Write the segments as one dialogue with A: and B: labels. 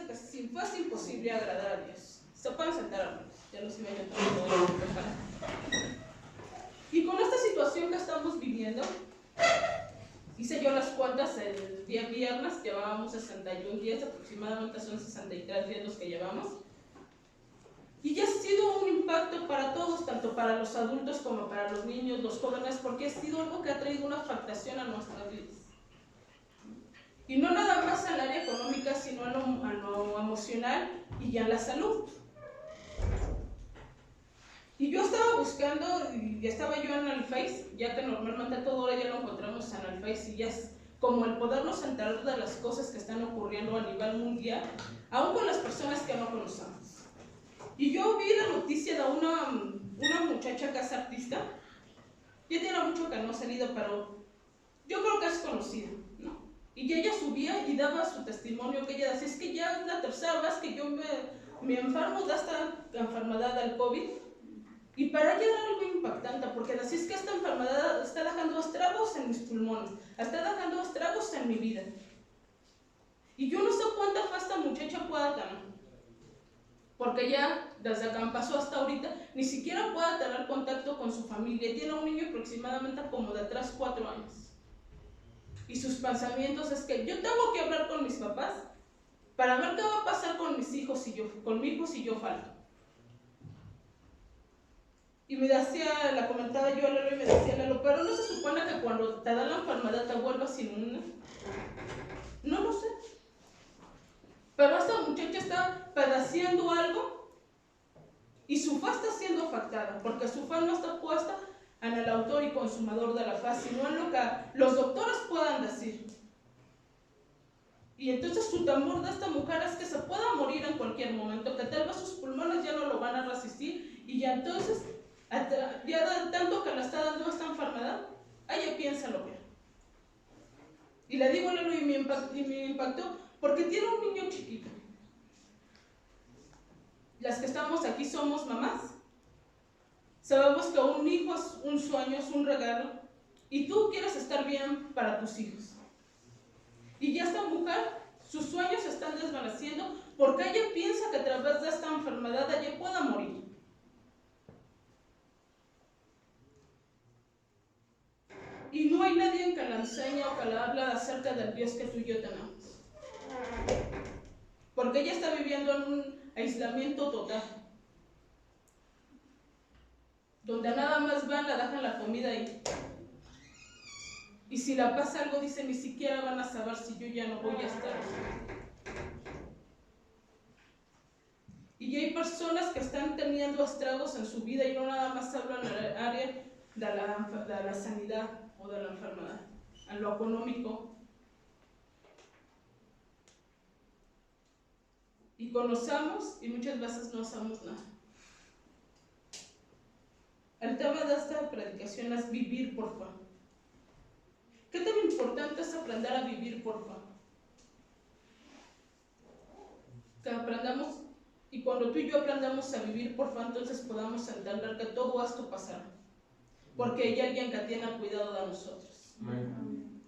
A: dice que fuese imposible agradar a Dios. Se pueden sentar, hermanos, ya los iba yo todo. Y con esta situación que estamos viviendo, hice yo las cuentas el día viernes, llevábamos 61 días, aproximadamente son 63 días los que llevamos. Y ya ha sido un impacto para todos, tanto para los adultos como para los niños, los jóvenes, porque ha sido algo que ha traído una afectación a nuestras vidas. Y no nada más al área económica, sino a lo emocional y a la salud. Y yo estaba buscando, y estaba yo en el Face, ya que normalmente todo ahora ya lo encontramos en el Face, y ya es como el podernos enterar de las cosas que están ocurriendo a nivel mundial, aún con las personas que no conocemos. Y yo vi la noticia de una muchacha que es artista, ya tiene mucho que no ha salido, pero yo creo que es conocida, ¿no? Y ella subía y daba su testimonio, que ella decía, es que ya es la tercera vez que yo me enfermo de esta enfermedad del COVID. Y para ella era algo impactante, porque decía, es que esta enfermedad está dejando estragos en mis pulmones, está dejando estragos en mi vida. Y yo no sé cuánta fe esta muchacha pueda tener, porque ya desde que pasó hasta ahorita ni siquiera puede tener contacto con su familia. Tiene un niño aproximadamente como de 3 o 4 años. Y sus pensamientos es que yo tengo que hablar con mis papás para ver qué va a pasar con mis hijos conmigo si yo falto. Y me decía, la comentaba yo a Lalo y me decía, Lalo, pero ¿no se supone que cuando te da la enfermedad te vuelvas inmune? No lo sé. Pero esta muchacha está padeciendo algo y su fe está siendo afectada, porque su fe no está puesta en el autor y consumador de la fe, sino en lo que los doctores puedan decir. Y entonces su temor de esta mujer es que se pueda morir en cualquier momento, que tal vez sus pulmones ya no lo van a resistir, y ya entonces, ya de tanto que le está dando esta enfermedad, ella piensa lo peor. Y le digo, Lalo, y me impactó, porque tiene un niño chiquito. Las que estamos aquí somos mamás. Sabemos que un hijo es un sueño, es un regalo, y tú quieres estar bien para tus hijos. Y ya esta mujer, sus sueños se están desvaneciendo porque ella piensa que a través de esta enfermedad ella pueda morir. Y no hay nadie que la enseñe o que la hable acerca del Dios que tú y yo tenemos. Porque ella está viviendo en un aislamiento total, donde nada más van, la dejan la comida ahí. Y si la pasa algo, dice, ni siquiera van a saber si yo ya no voy a estar. Y hay personas que están teniendo estragos en su vida y no nada más hablan en el área de la sanidad o de la enfermedad, en lo económico. Y conocemos y muchas veces no hacemos nada. El tema de esta predicación es vivir por fe. ¿Qué tan importante es aprender a vivir por fe? Que aprendamos, y cuando tú y yo aprendamos a vivir por fe, entonces podamos entender que todo esto pasará. Porque hay alguien que tiene cuidado de nosotros. Amén.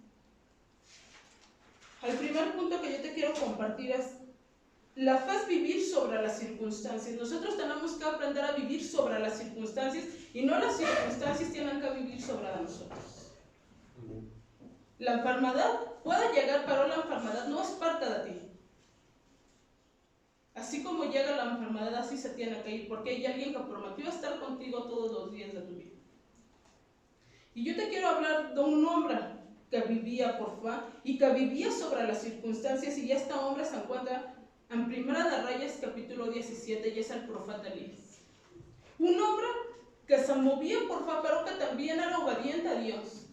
A: El primer punto que yo te quiero compartir es, la fe es vivir sobre las circunstancias. Nosotros tenemos que aprender a vivir sobre las circunstancias y no las circunstancias tienen que vivir sobre nosotros. La enfermedad puede llegar, pero la enfermedad no es parte de ti. Así como llega la enfermedad, así se tiene que ir, porque hay alguien que prometió estar contigo todos los días de tu vida. Y yo te quiero hablar de un hombre que vivía por fe y que vivía sobre las circunstancias, y este hombre se encuentra en Primera de Reyes capítulo 17, y es el profeta Elías. Un hombre que se movía por fe, pero que también era obediente a Dios,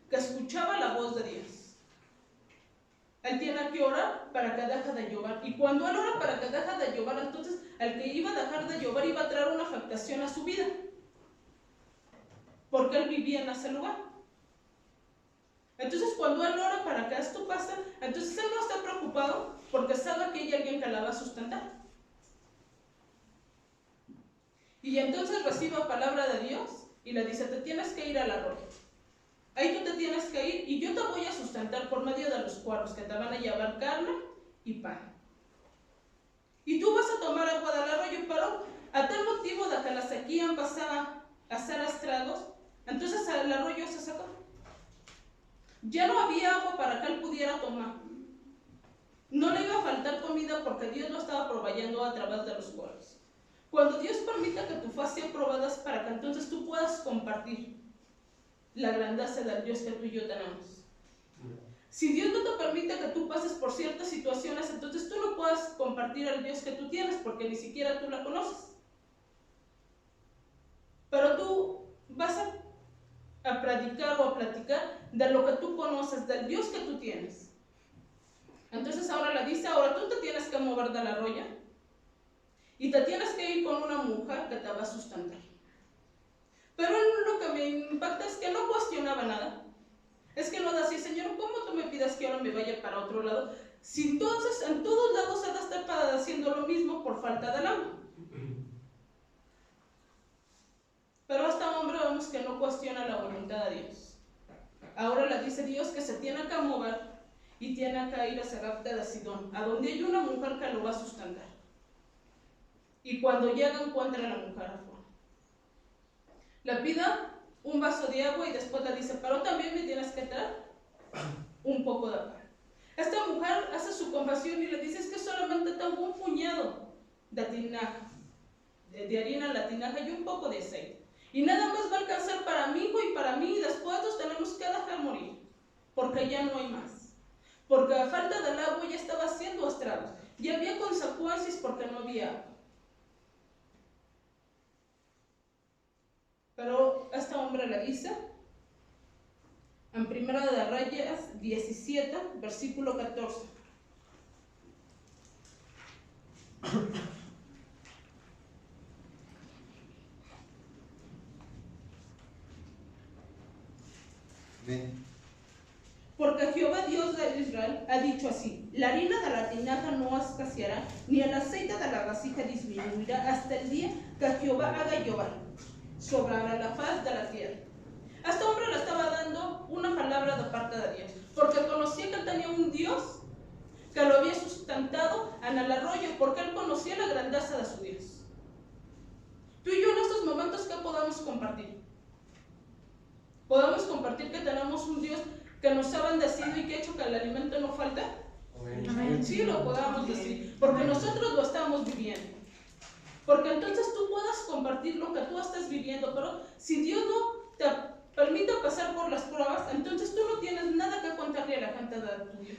A: que escuchaba la voz de Dios. Él tiene que orar para que deje de llover, y cuando él ora para que deje de llover, entonces el que iba a dejar de llover iba a traer una afectación a su vida, porque él vivía en ese lugar. Entonces cuando él ora para que esto pase, entonces él no está preocupado porque sabe que hay alguien que la va a sustentar. Y entonces recibe palabra de Dios y le dice, te tienes que ir al arroyo. Ahí tú te tienes que ir y yo te voy a sustentar por medio de los cuervos que te van a llevar carne y pan. que la sequía empezaba a hacer estragos, entonces el arroyo se secó. Ya no había agua para que él pudiera tomar. No le iba a faltar comida porque Dios lo estaba proveyendo a través de los pueblos. Cuando Dios permita que tu fe sea probada es para que entonces tú puedas compartir la grandeza del Dios que tú y yo tenemos. Si Dios no te permite que tú pases por ciertas situaciones, entonces tú no puedes compartir al Dios que tú tienes porque ni siquiera tú la conoces. Pero tú vas a predicar o a platicar de lo que tú conoces, del Dios que tú tienes. Entonces ahora le dice, ahora tú te tienes que mover de la arroyo y te tienes que ir con una mujer que te va a sustentar. Pero lo que me impacta es que no cuestionaba nada. Es que no decía, Señor, ¿cómo tú me pidas que ahora me vaya para otro lado? Si entonces en todos lados se está padeciendo lo mismo por falta del agua. Pero este hombre vemos que no cuestiona la voluntad de Dios. Ahora le dice Dios que se tiene que mover y tiene que ir a Sarepta de Sidón, a donde hay una mujer que lo va a sustentar. Y cuando llega encuentra a la mujer afuera. Le pide un vaso de agua y después le dice, pero también me tienes que traer un poco de pan. Esta mujer hace su confesión y le dice, es que solamente tengo un puñado de tinaja, de harina en la tinaja y un poco de aceite. Y nada más va a alcanzar para mi hijo y para mí y después los tenemos que dejar morir, porque ya no hay más. Porque a falta del agua ya estaba haciendo estragos, ya había consecuencias porque no había agua. Pero este hombre le dice, en Primera de Reyes 17, versículo 14. Porque Jehová Dios de Israel ha dicho así, la harina de la tinaja no escaseará, ni el aceite de la vasija disminuirá hasta el día que Jehová haga llover sobre la faz de la tierra. A este hombre le estaba dando una palabra de parte de Dios, porque conocía que tenía un Dios que lo había sustentado en el arroyo, porque él conocía la grandeza de su Dios. Tú y yo en estos momentos, ¿qué podemos compartir? Podemos compartir que tenemos un Dios que nos ha bendecido y que ha hecho que el alimento no falte. Amén. Sí, lo podamos decir, porque nosotros lo estamos viviendo. Porque entonces tú puedas compartir lo que tú estás viviendo, pero si Dios no te permite pasar por las pruebas, entonces tú no tienes nada que contarle a la gente de tu Dios.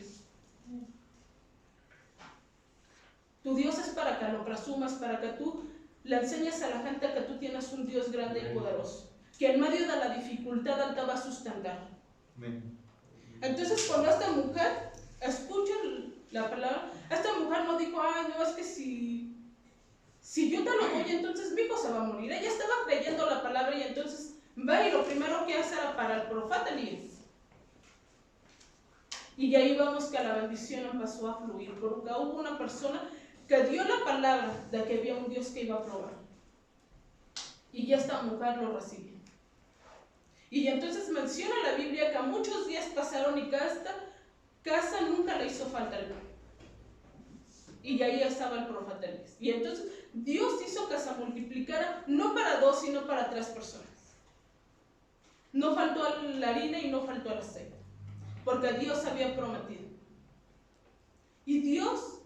A: Tu Dios es para que lo presumas, para que tú le enseñes a la gente que tú tienes un Dios grande y poderoso, que en medio de la dificultad Él te va a sustentar. Entonces cuando esta mujer escucha la palabra, esta mujer no dijo, ay no, es que si yo te lo doy, entonces mi hijo se va a morir. Ella estaba creyendo la palabra y entonces va y lo primero que hace era para el profeta Elías. Y ahí vemos que la bendición empezó a fluir, porque hubo una persona que dio la palabra de que había un Dios que iba a probar. Y ya esta mujer lo recibió. Y entonces menciona la Biblia que muchos días pasaron y que a esta casa nunca le hizo falta el pan. Y ahí estaba el profeta Elías. Y entonces Dios hizo que se multiplicara no para 2, sino para 3 personas. No faltó la harina y no faltó el aceite, porque Dios había prometido. Y Dios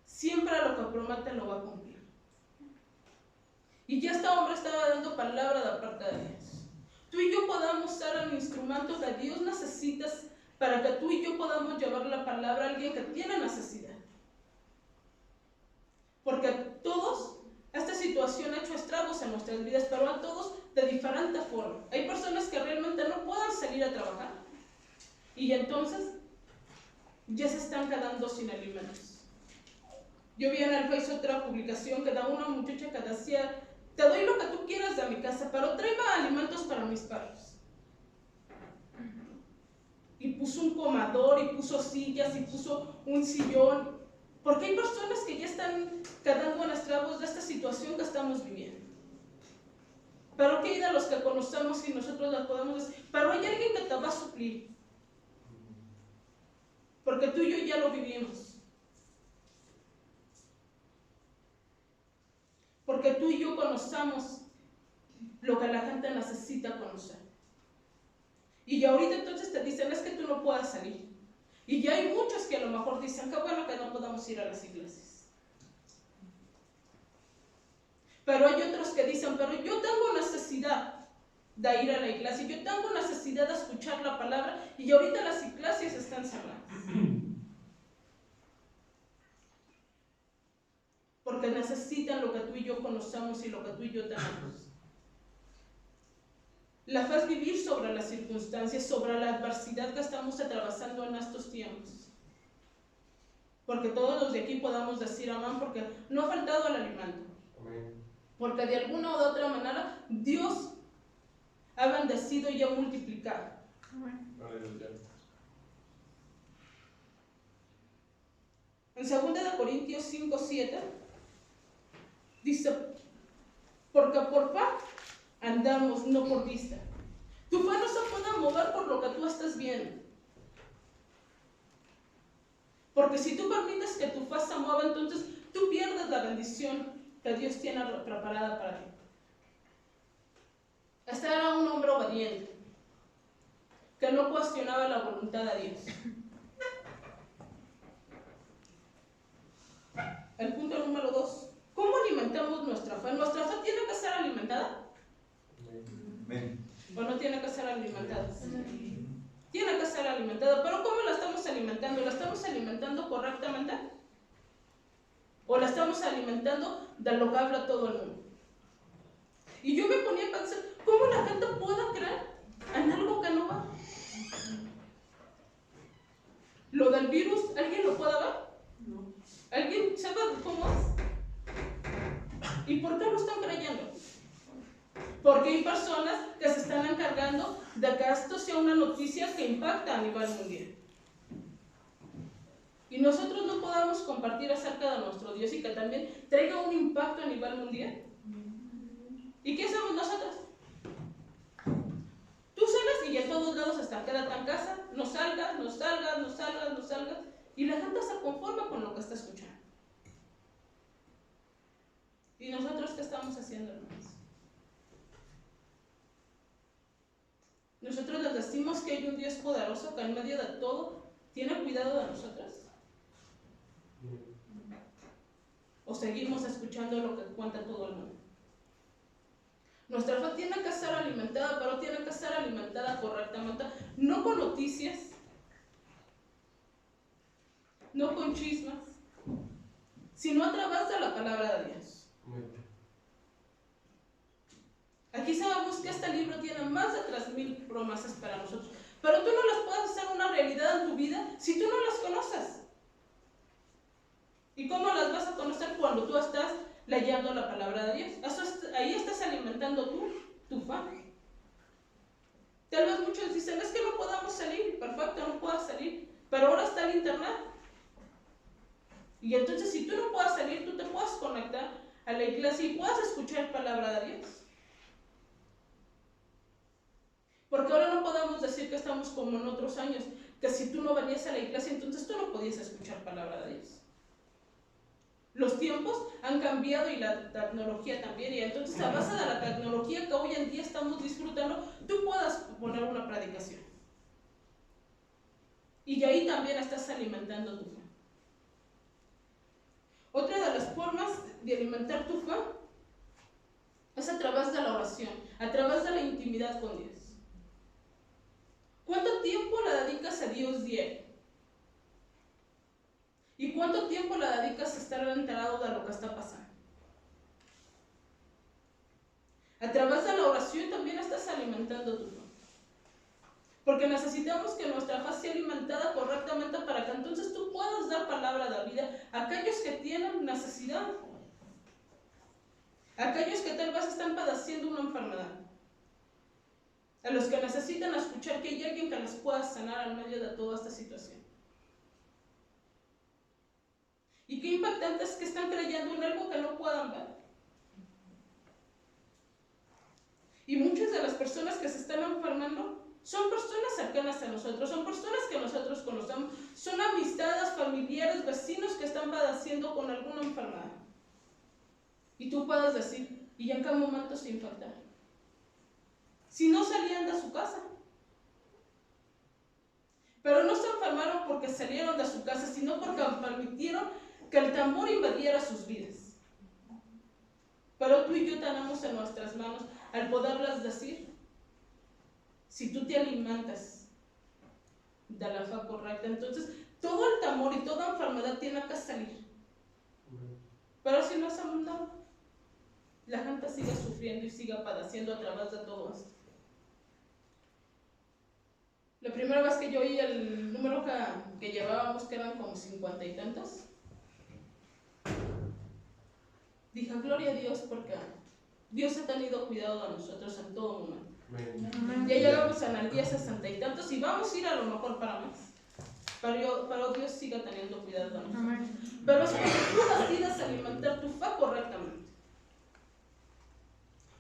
A: siempre lo que promete lo va a cumplir. Y ya este hombre estaba dando palabra de parte de Dios. Tú y yo podamos ser el instrumento que Dios necesita para que tú y yo podamos llevar la palabra a alguien que tiene necesidad. Porque todos, esta situación ha hecho estragos en nuestras vidas, pero a todos de diferente forma. Hay personas que realmente no puedan salir a trabajar y entonces ya se están quedando sin alimentos. Yo vi en el Facebook otra publicación que da una muchacha que decía, te doy lo que tú quieras de mi casa, pero tráeme alimentos para mis perros. Y puso un comedor, y puso sillas, y puso un sillón. Porque hay personas que ya están quedando en estragos de esta situación que estamos viviendo. Pero ¿qué hay de los que conocemos y nosotros las podemos decir? Pero hay alguien que te va a suplir. Porque tú y yo ya lo vivimos. porque tú y yo conozcamos lo que la gente necesita conocer. Y ahorita entonces te dicen, es que tú no puedes salir. Y ya hay muchos que a lo mejor dicen, qué bueno que no podamos ir a las iglesias. Pero hay otros que dicen, pero yo tengo necesidad de ir a la iglesia, yo tengo necesidad de escuchar la palabra, y ahorita las iglesias están cerradas. Porque necesitan lo que tú y yo conocemos y lo que tú y yo tenemos. La fe es vivir sobre las circunstancias, sobre la adversidad que estamos atravesando en estos tiempos. Porque todos los de aquí podamos decir amén, porque no ha faltado el alimento. Amén. Porque de alguna o de otra manera Dios ha bendecido y ha multiplicado. Amén. En 2 Corintios 5:7 dice, porque por fe andamos, no por vista. Tu fe no se puede mover por lo que tú estás viendo. Porque si tú permites que tu fe se mueva, entonces tú pierdes la bendición que Dios tiene preparada para ti. Este era un hombre obediente, que no cuestionaba la voluntad de Dios. El punto número 2. ¿Cómo alimentamos nuestra fe? ¿Nuestra fe tiene que ser alimentada? ¿O no tiene que ser alimentada? Tiene que ser alimentada, pero ¿cómo la estamos alimentando? ¿La estamos alimentando correctamente? ¿O la estamos alimentando de lo que habla todo el mundo? Y yo me ponía a pensar, ¿cómo la gente puede creer en algo que no va? Lo del virus, ¿alguien lo puede ver? No. ¿Alguien sabe cómo es? ¿Y por qué lo están creyendo? Porque hay personas que se están encargando de que esto sea una noticia que impacta a nivel mundial. Y nosotros no podamos compartir acerca de nuestro Dios y que también traiga un impacto a nivel mundial. ¿Y qué hacemos nosotros? Tú sales y en todos lados está, quédate en casa, no salgas, no salgas, no salgas, no salgas. Y la gente se conforma con lo que está escuchando. ¿Y nosotros qué estamos haciendo, hermanos? Nosotros les decimos que hay un Dios poderoso que en medio de todo tiene cuidado de nosotros. ¿O seguimos escuchando lo que cuenta todo el mundo? Nuestra fe tiene que ser alimentada, pero tiene que ser alimentada correctamente, no con noticias, no con chismes, sino a través de la palabra de Dios. Aquí sabemos que este libro tiene más de 3,000 promesas para nosotros, pero tú no las puedes hacer una realidad en tu vida si tú no las conoces. ¿Y cómo las vas a conocer? Cuando tú estás leyendo la palabra de Dios. Ahí estás alimentando tu fe. Tal vez muchos dicen, es que no podamos salir. Perfecto, no puedas salir, pero ahora está el internet. Y entonces si tú no puedes salir, tú te puedes conectar a la iglesia y puedes escuchar palabra de Dios. Porque ahora no podemos decir que estamos como en otros años, que si tú no venías a la iglesia, entonces tú no podías escuchar palabra de Dios. Los tiempos han cambiado y la tecnología también, y entonces a base de la tecnología que hoy en día estamos disfrutando, tú puedas poner una predicación. Y ahí también estás alimentando tu fe. Otra de las formas de alimentar tu fe es a través de la oración, a través de la intimidad con Dios. ¿Cuánto tiempo le dedicas a Dios diario? ¿Y cuánto tiempo le dedicas a estar enterado de lo que está pasando? A través de la oración también estás alimentando tu fe. Porque necesitamos que nuestra fe sea alimentada correctamente para que entonces tú puedas dar palabra de vida a aquellos que tienen necesidad. A aquellos que tal vez están padeciendo una enfermedad. A los que necesitan escuchar que hay alguien que les pueda sanar en medio de toda esta situación. Y qué impactante es que están creyendo en algo que no puedan ver. Y muchas de las personas que se están enfermando son personas cercanas a nosotros, son personas que nosotros conocemos, son amistades, familiares, vecinos que están padeciendo con alguna enfermedad. Y tú puedes decir, ¿y en qué momento se infectaron? Si no salían de su casa. Pero no se enfermaron porque salieron de su casa, sino porque permitieron que el temor invadiera sus vidas. Pero tú y yo tenemos en nuestras manos al poderlas decir, si tú te alimentas de la fe correcta, entonces todo el temor y toda enfermedad tiene que salir. Pero si no hacemos nada, la gente sigue sufriendo y sigue padeciendo a través de todo esto. La primera vez que yo oí el número que llevábamos, que eran como 50 y tantos, dije, gloria a Dios, porque Dios ha tenido cuidado de nosotros en todo momento. Ya llegamos al día 60 y tantos y vamos a ir a lo mejor para más. Pero Dios sigue teniendo cuidado de nosotros. Pero es cuando tú decides alimentar tu fe correctamente.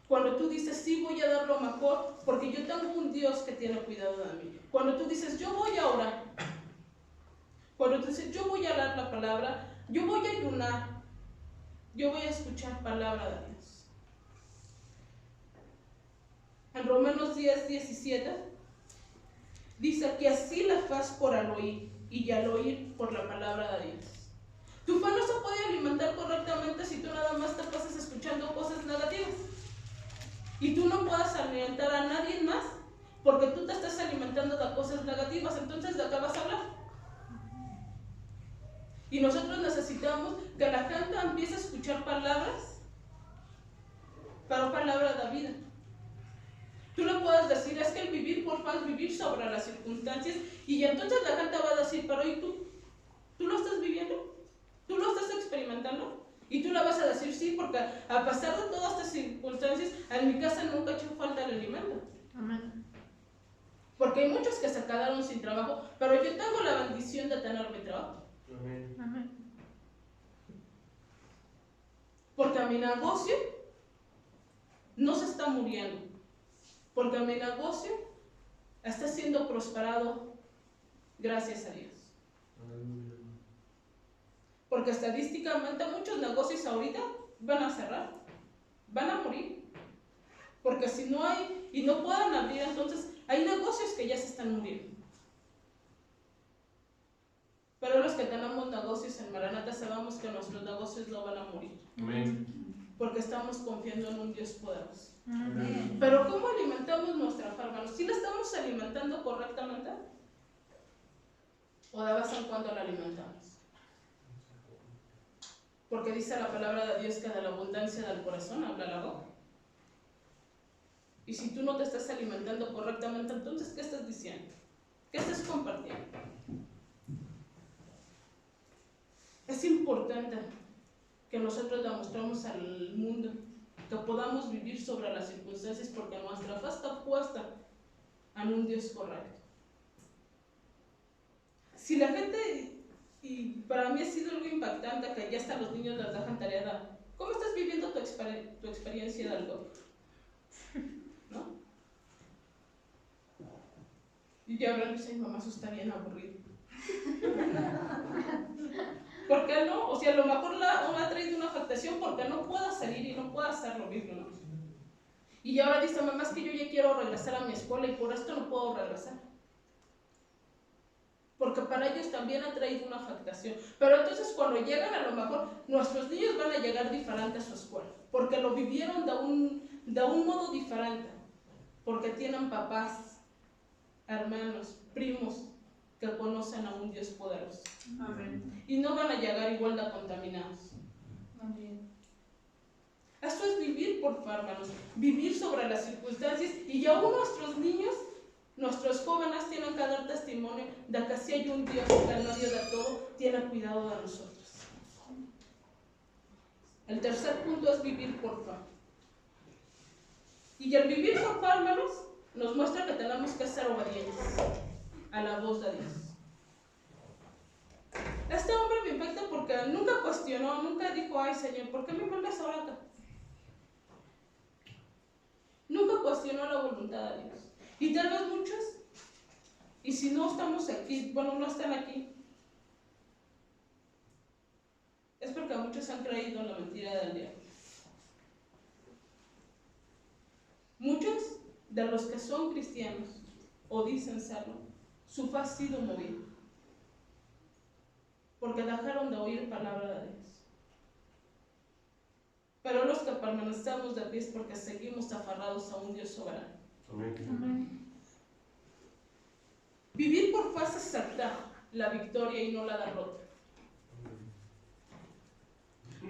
A: Cuando tú dices, sí, voy a dar lo mejor, porque yo tengo un Dios que tiene cuidado de mí. Cuando tú dices, yo voy a orar. Cuando tú dices, yo voy a leer la palabra, yo voy a ayunar, yo voy a escuchar palabra de Dios. En Romanos 10:17 dice que así la fe es por al oír, y al oír por la palabra de Dios. Tu fe no se puede alimentar correctamente si tú nada más te pasas escuchando cosas negativas. Y tú no puedes alimentar a nadie más porque tú te estás alimentando de cosas negativas. Entonces, ¿de qué vas a hablar? Y nosotros necesitamos que la gente empiece a escuchar palabras, pero palabras de vida. Tú le puedes decir, es que el vivir por fe es vivir sobre las circunstancias, y entonces la gente va a decir, pero ¿y tú? ¿Tú lo estás viviendo? ¿Tú lo estás experimentando? Y tú le vas a decir, sí, porque a pesar de todas estas circunstancias, en mi casa nunca ha hecho falta el alimento. Amén. Porque hay muchos que se quedaron sin trabajo, pero yo tengo la bendición de tener mi trabajo. Amén. Amén. Porque mi negocio no se está muriendo. Porque mi negocio está siendo prosperado gracias a Dios. Amén. Porque estadísticamente muchos negocios ahorita van a cerrar, van a morir. Porque si no hay y no pueden abrir, entonces hay negocios que ya se están muriendo. Pero los que tenemos negocios en Maranata sabemos que nuestros negocios no van a morir. Amén. Porque estamos confiando en un Dios poderoso. Amén. Pero ¿cómo alimentamos nuestra fe, hermanos? ¿Sí la estamos alimentando correctamente? ¿O de vez en cuando la alimentamos? Porque dice la palabra de Dios que de la abundancia del corazón habla la boca. Y si tú no te estás alimentando correctamente, entonces, ¿qué estás diciendo? ¿Qué estás compartiendo? Es importante que nosotros demostremos al mundo que podamos vivir sobre las circunstancias, porque nuestra fe está puesta en un Dios correcto. Si la gente... Y para mí ha sido algo impactante que ya hasta los niños les dejan tarea de, ¿cómo estás viviendo tu experiencia de algo? ¿No? Y ya ahora dice, mamá, eso está bien aburrido. ¿Por qué no? O sea, a lo mejor uno ha traído una afectación porque no pueda salir y no pueda hacer lo mismo, ¿no? Y ahora dice, mamá, es que yo ya quiero regresar a mi escuela y por esto no puedo regresar. Porque para ellos también ha traído una afectación. Pero entonces cuando llegan, a lo mejor nuestros niños van a llegar diferentes a su escuela, porque lo vivieron de un modo diferente, porque tienen papás, hermanos, primos que conocen a un Dios poderoso. Amén. Y no van a llegar igual de contaminados. Amén. Esto es vivir por fe, hermanos, vivir sobre las circunstancias, y aún nuestros niños, nuestros jóvenes tienen que dar testimonio de que si hay un Dios que en medio de todo tiene cuidado de nosotros. El tercer punto es vivir por fe. Y el vivir por fe, hermanos, nos muestra que tenemos que ser obedientes a la voz de Dios. Este hombre me impacta porque nunca cuestionó, nunca dijo, ay Señor, ¿por qué me mandas ahora acá? Nunca cuestionó la voluntad de Dios. Y tal vez muchos, y si no estamos aquí, bueno, no están aquí, es porque muchos han creído en la mentira del diablo. de los que son cristianos o dicen serlo, su fe ha sido movida, porque dejaron de oír palabra de Dios. Pero los que permanecemos de pie es porque seguimos aferrados a un Dios soberano.
B: Amén.
C: Amén.
A: Vivir por fe es aceptar la victoria y no la derrota.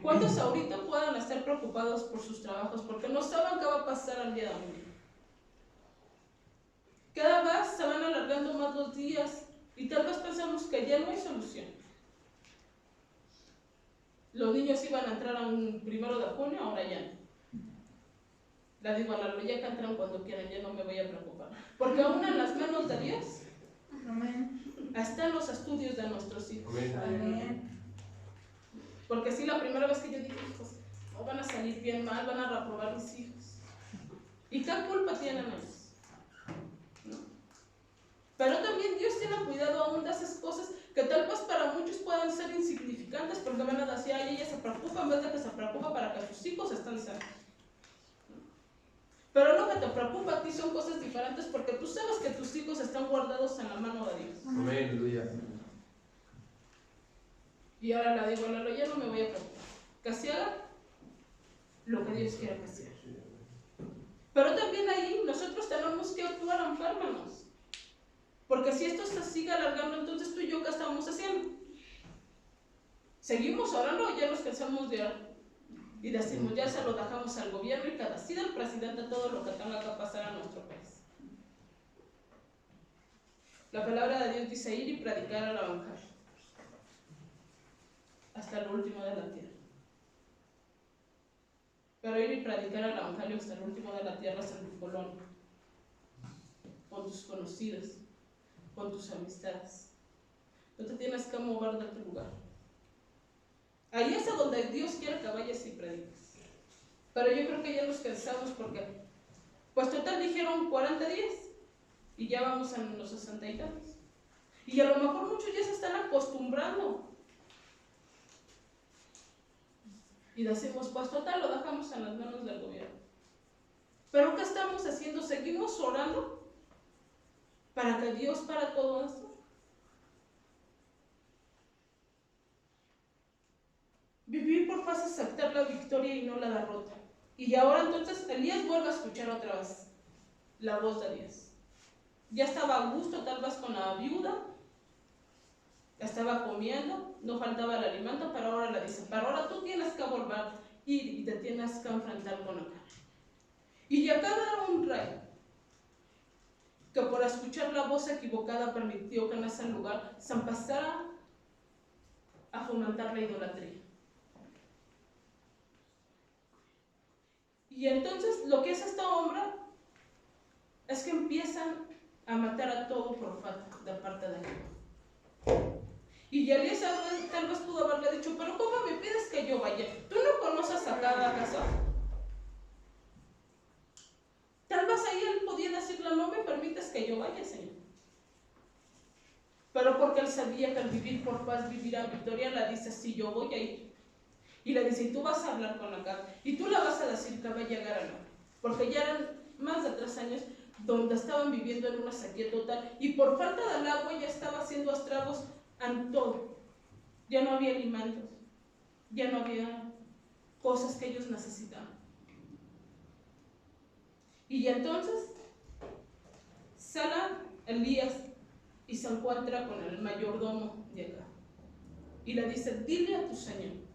A: ¿Cuántos ahorita puedan estar preocupados por sus trabajos porque no saben qué va a pasar al día de mañana? Cada vez se van alargando más los días y tal vez pensamos que ya no hay solución. Los niños iban a entrar a un 1 de junio, ahora ya no. Le digo a Lalo, ya que entran cuando quieran, ya no me voy a preocupar. Porque aún en las manos de Dios
C: Amén.
A: están los estudios de nuestros hijos.
C: Amén.
A: Porque sí, la primera vez que yo dije, hijos, no van a salir bien mal, van a reprobar mis hijos. ¿Y qué culpa tienen ellos? ¿No? Pero también Dios tiene cuidado aún de esas cosas que tal vez para muchos puedan ser insignificantes porque van a decir, ay, ella se preocupa en vez de que se preocupa para que sus hijos estén sanos. Pero lo que te preocupa a ti son cosas diferentes porque tú sabes que tus hijos están guardados en la mano de Dios.
B: Amén. Aleluya.
A: Y ahora le digo, Lalo, ya no me voy a preocupar. Que se haga lo que Dios quiera que se haga. Pero también ahí nosotros tenemos que actuar enfermos. Porque si esto se sigue alargando, entonces tú y yo, ¿qué estamos haciendo? ¿Seguimos orando o ya nos cansamos de orar? Y decimos, ya se lo dejamos al gobierno y que decida el presidente todo lo que tenga que pasar a nuestro país. La palabra de Dios dice ir y predicar al evangelio hasta lo último de la tierra. Pero ir y predicar el evangelio hasta el último de la tierra es en tu colonia, con tus conocidos, con tus amistades. No te tienes que mover de tu lugar. Ahí es a donde Dios quiere que vayas y prediques. Pero yo creo que ya nos cansamos porque, pues total dijeron 40 días y ya vamos en los 60 y tantos. Y a lo mejor muchos ya se están acostumbrando. Y decimos, pues total lo dejamos en las manos del gobierno. Pero ¿qué estamos haciendo? ¿Seguimos orando para que Dios para todo esto? Vivir por fe es aceptar la victoria y no la derrota. Y ahora entonces Elías vuelve a escuchar otra vez la voz de Dios. Ya estaba a gusto tal vez con la viuda, estaba comiendo, no faltaba el alimento, pero ahora le dice, pero ahora tú tienes que volver a ir y te tienes que enfrentar con acá. Y acá era un rey que por escuchar la voz equivocada permitió que en ese lugar se empezara a fomentar la idolatría. Y entonces lo que hace esta hombre es que empiezan a matar a todo profeta de parte de Jehová. Y Elías tal vez pudo haberle dicho, pero ¿cómo me pides que yo vaya? ¿Tú no conoces a cada casa? Tal vez ahí él podía decirle, no me permites que yo vaya, Señor. Pero porque él sabía que al vivir por paz vivirá victoria, le dice, sí, yo voy a ir. Y le dice, y tú vas a hablar con Acab, y tú le vas a decir que va a llegar a no. Porque ya eran más de 3 años donde estaban viviendo en una sequía total, y por falta del agua ya estaba haciendo estragos en todo. Ya no había alimentos, ya no había cosas que ellos necesitaban. Y entonces sale Elías y se encuentra con el mayordomo de acá. Y le dice, dile a tu señor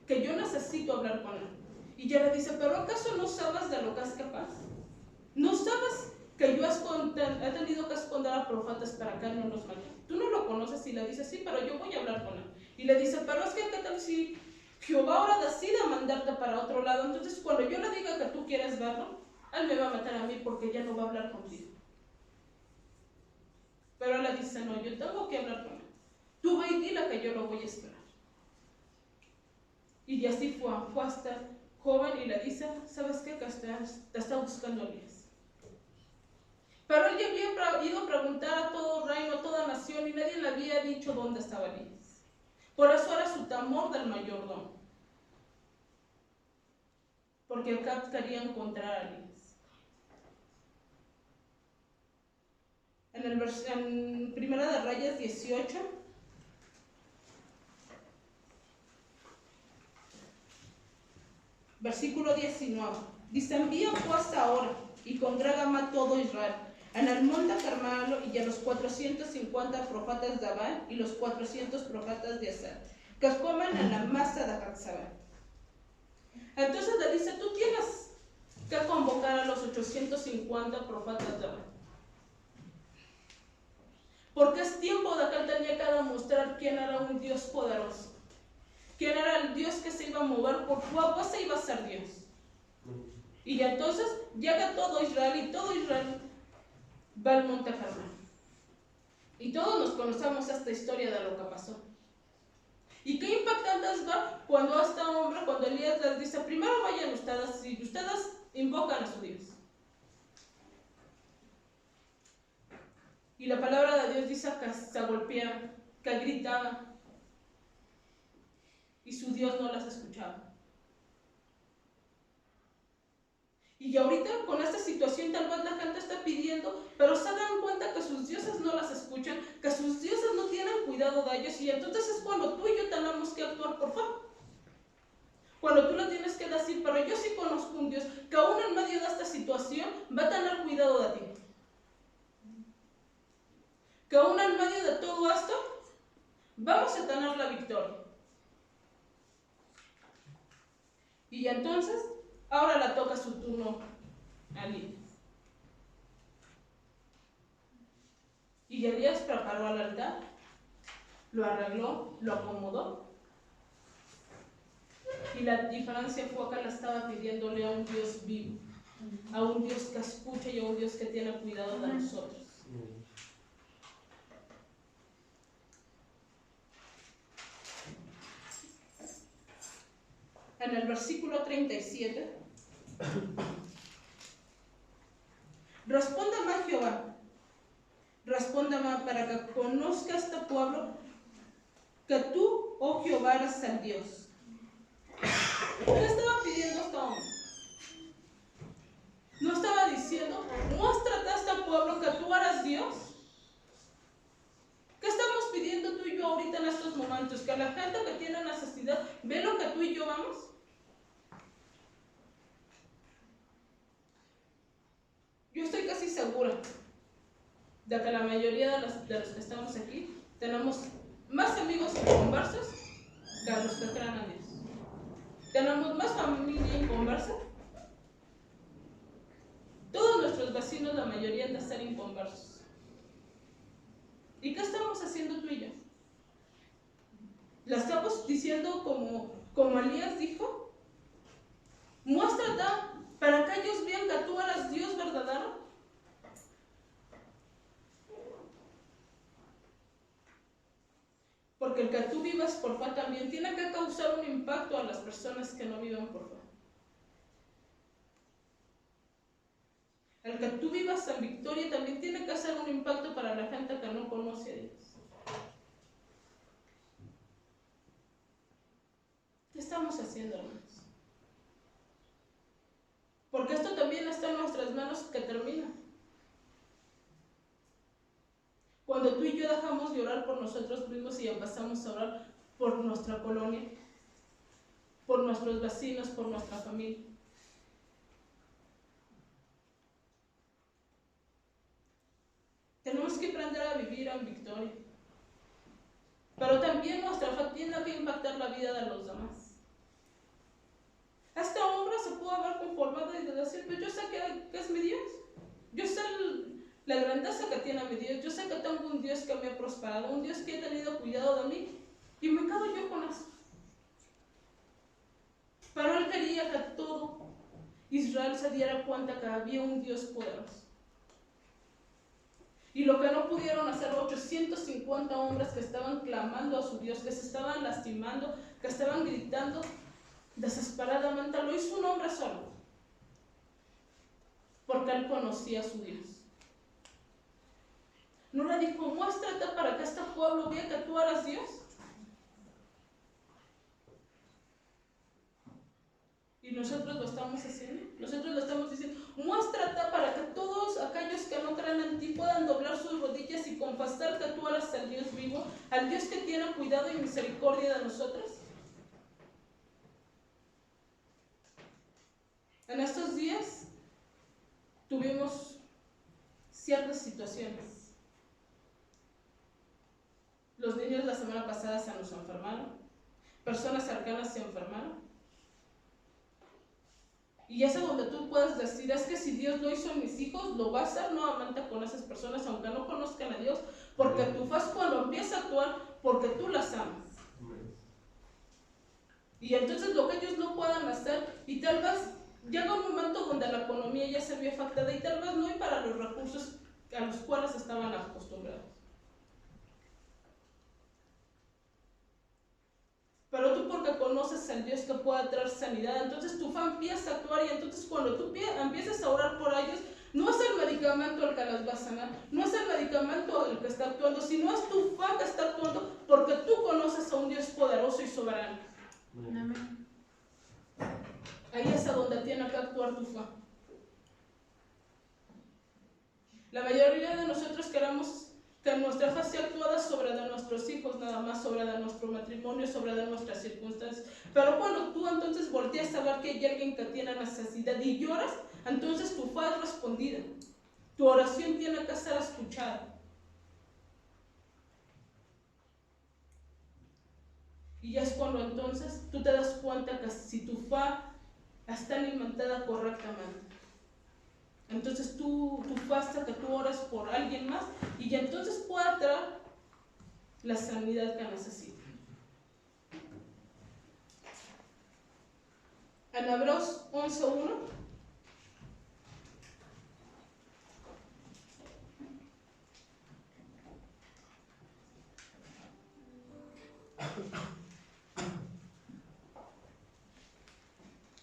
A: que yo necesito hablar con él. Y ella le dice, pero ¿acaso no sabes de lo que es capaz? ¿No sabes que yo he tenido que esconder a profetas para que él no los mate? Tú no lo conoces. Y le dice, sí, pero yo voy a hablar con él. Y le dice, pero es que ¿qué tal si Jehová ahora decide mandarte para otro lado? Entonces cuando yo le diga que tú quieres verlo, él me va a matar a mí porque ya no va a hablar contigo. Pero él le dice, no, yo tengo que hablar con él. Tú ve y dile que yo lo voy a esperar. Y así fue hasta joven y le dice, ¿sabes qué? Que te está buscando Elías. Pero él ya había ido a preguntar a todo reino, a toda nación, y nadie le había dicho dónde estaba Elías. Por eso era su temor del mayordomo. Porque Acab quería encontrar a Elías. en Primera de Reyes 18, versículo 19. Dice: envía pues ahora y congregame a todo Israel en el monte Carmelo y a los 450 profetas de Abel y los 400 profetas de Aser, que comen en la masa de Hatzabel. Entonces le dice: tú tienes que convocar a los 850 profetas de Abel, porque es tiempo de que él tenía que demostrar quién era un Dios poderoso, quién era el Dios que se iba a mover por tu agua, se iba a ser Dios. Y entonces llega todo Israel y todo Israel va al monte Carmelo. Y todos nos conocemos esta historia de lo que pasó. Y qué impactante es ver cuando este hombre, cuando Elías les dice: primero vayan ustedes y ustedes invocan a su Dios. Y la palabra de Dios dice que se golpeaban, que gritaban, y su Dios no las escuchaba. Y ahorita con esta situación tal vez la gente está pidiendo, pero se dan cuenta que sus dioses no las escuchan, que sus dioses no tienen cuidado de ellos, y entonces es cuando tú y yo tenemos que actuar por fe. Cuando tú le tienes que decir: pero yo sí conozco un Dios que aún en medio de esta situación va a tener cuidado de ti. Que aún en medio de todo esto vamos a tener la victoria. Y entonces, ahora le toca su turno a Elías. Y Elías preparó el altar, lo arregló, lo acomodó. Y la diferencia fue que le estaba pidiéndole a un Dios vivo, a un Dios que escucha y a un Dios que tiene cuidado de nosotros. En el versículo 37, respóndame a Jehová, respóndame para que conozca este pueblo que tú, oh Jehová, eres el Dios. ¿Qué estaba pidiendo este hombre? No estaba diciendo: muéstrate a este pueblo que tú eres Dios. ¿Qué estamos pidiendo tú y yo ahorita en estos momentos? Que la gente que tiene necesidad ve lo que tú y yo vamos. Yo estoy casi segura de que la mayoría de los que estamos aquí tenemos más amigos inconversos que a los que crean a Dios. Tenemos más familia inconversa. Todos nuestros vecinos, la mayoría, han de ser inconversos. ¿Y qué estamos haciendo tú y yo? ¿La estamos diciendo como Elías dijo? Muéstrate para que ellos vean que tú eres Dios verdadero. Porque el que tú vivas por fe también tiene que causar un impacto a las personas que no viven por fe. El que tú vivas en victoria también tiene que hacer un impacto para la gente que no conoce a Dios. ¿Qué estamos haciendo, hermanos? Porque esto también está en nuestras manos que termina. Cuando tú y yo dejamos de orar por nosotros mismos y empezamos a orar por nuestra colonia, por nuestros vecinos, por nuestra familia. Tenemos que aprender a vivir en victoria. Pero también nuestra fe tiene que impactar la vida de los demás. Este hombre se pudo haber conformado y decir: pues yo sé que es mi Dios. Yo sé la grandeza que tiene mi Dios. Yo sé que tengo un Dios que me ha prosperado, un Dios que ha tenido cuidado de mí. Y me quedo yo con eso. Pero él quería que todo Israel se diera cuenta que había un Dios poderoso. Y lo que no pudieron hacer 850 hombres que estaban clamando a su Dios, que se estaban lastimando, que estaban gritando desesperadamente, lo hizo un hombre solo. Porque él conocía a su Dios. No le dijo: muéstrate para que este pueblo vea que tú eres Dios. Y nosotros lo estamos haciendo. Nosotros lo estamos diciendo. Muéstrate para que todos aquellos que no crean en ti puedan doblar sus rodillas y confesar que tú eres el Dios vivo, al Dios que tiene cuidado y misericordia de nosotros. En estos días tuvimos ciertas situaciones. Los niños la semana pasada se nos enfermaron. Personas cercanas se enfermaron. Y es donde tú puedes decir, es que si Dios lo hizo en mis hijos, lo va a hacer nuevamente con esas personas, aunque no conozcan a Dios, porque tu fe es cuando empieza a actuar, porque tú las amas. Y entonces lo que ellos no puedan hacer, y tal vez llega un momento donde la economía ya se vio afectada, y tal vez no hay para los recursos a los cuales estaban acostumbrados. Pero tú, porque conoces al Dios que puede traer sanidad, entonces tu fe empieza a actuar, y entonces cuando tú empiezas a orar por ellos, no es el medicamento el que las va a sanar, no es el medicamento el que está actuando, sino es tu fe que está actuando, porque tú conoces a un Dios poderoso y soberano.
C: Amén.
A: Ahí es a donde tiene que actuar tu fe. La mayoría de nosotros queremos que nuestra fe sea actuada sobre de nuestros hijos, nada más sobre de nuestro matrimonio, sobre de nuestras circunstancias. Pero cuando tú entonces volteas a ver que hay alguien que tiene necesidad y lloras, entonces tu fe es respondida. Tu oración tiene que ser escuchada. Y es cuando entonces tú te das cuenta que si tu fe está alimentada correctamente, entonces tú basta que tú ores por alguien más y entonces pueda traer la sanidad que necesita. En Hebreos 11:1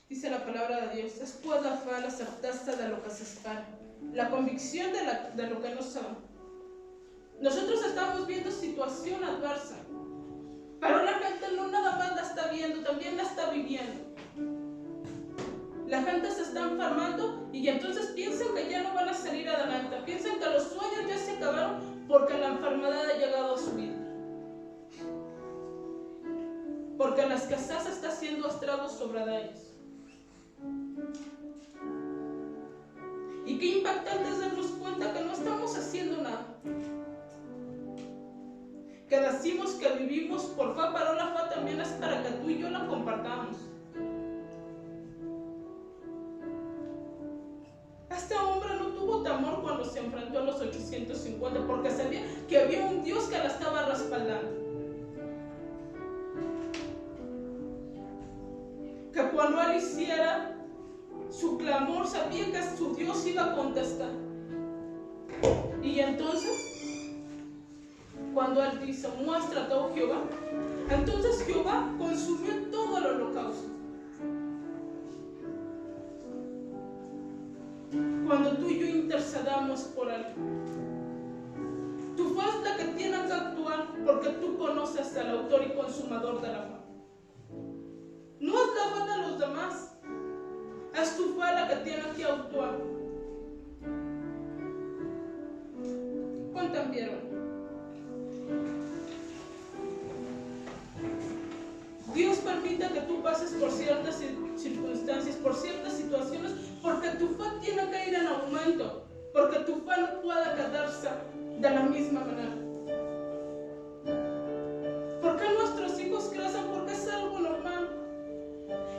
A: dice la palabra de Dios: es pues la fe la certeza de lo que se espera, la convicción de lo que no se ve. Nosotros estamos viendo situación adversa, pero la gente no nada más la está viendo, también la está viviendo. La gente se está enfermando y entonces piensan que ya no van a salir adelante, piensan que los sueños ya se acabaron porque la enfermedad ha llegado a su vida, porque la escasez está haciendo estragos sobre ellos. Y qué impactante es darnos cuenta que no estamos haciendo nada, que decimos que vivimos por fe, pero la fe también es para que tú y yo la compartamos. Este hombre no tuvo temor cuando se enfrentó a los 850 porque sabía que había un Dios que la estaba respaldando, que cuando él hiciera su clamor sabía que su Dios iba a contestar. Y entonces cuando él dice: muéstrate, oh Jehová, entonces Jehová consumió todo el holocausto. Cuando tú y yo intercedamos por él, tu fe es la que tiene que actuar, porque tú conoces al autor y consumador de la fe. No es la fe de los demás, es tu fe la que tiene que actuar. ¿Cuántos vieron? Dios permite que tú pases por ciertas circunstancias, por ciertas situaciones, porque tu fe tiene que ir en aumento, porque tu fe no puede quedarse de la misma manera. ¿Por qué nuestros hijos crecen? Porque es algo normal.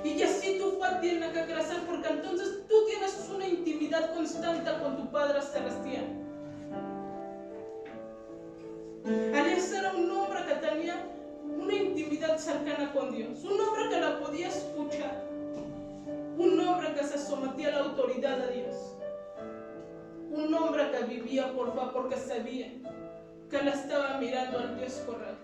A: Y así tu fe tiene que crecer, porque entonces tú tienes una intimidad constante con tu Padre Celestial. Elías era un hombre que tenía una intimidad cercana con Dios, un hombre que la podía escuchar, un hombre que se sometía a la autoridad de Dios, un hombre que vivía por fe porque sabía que él estaba mirando al Dios correcto.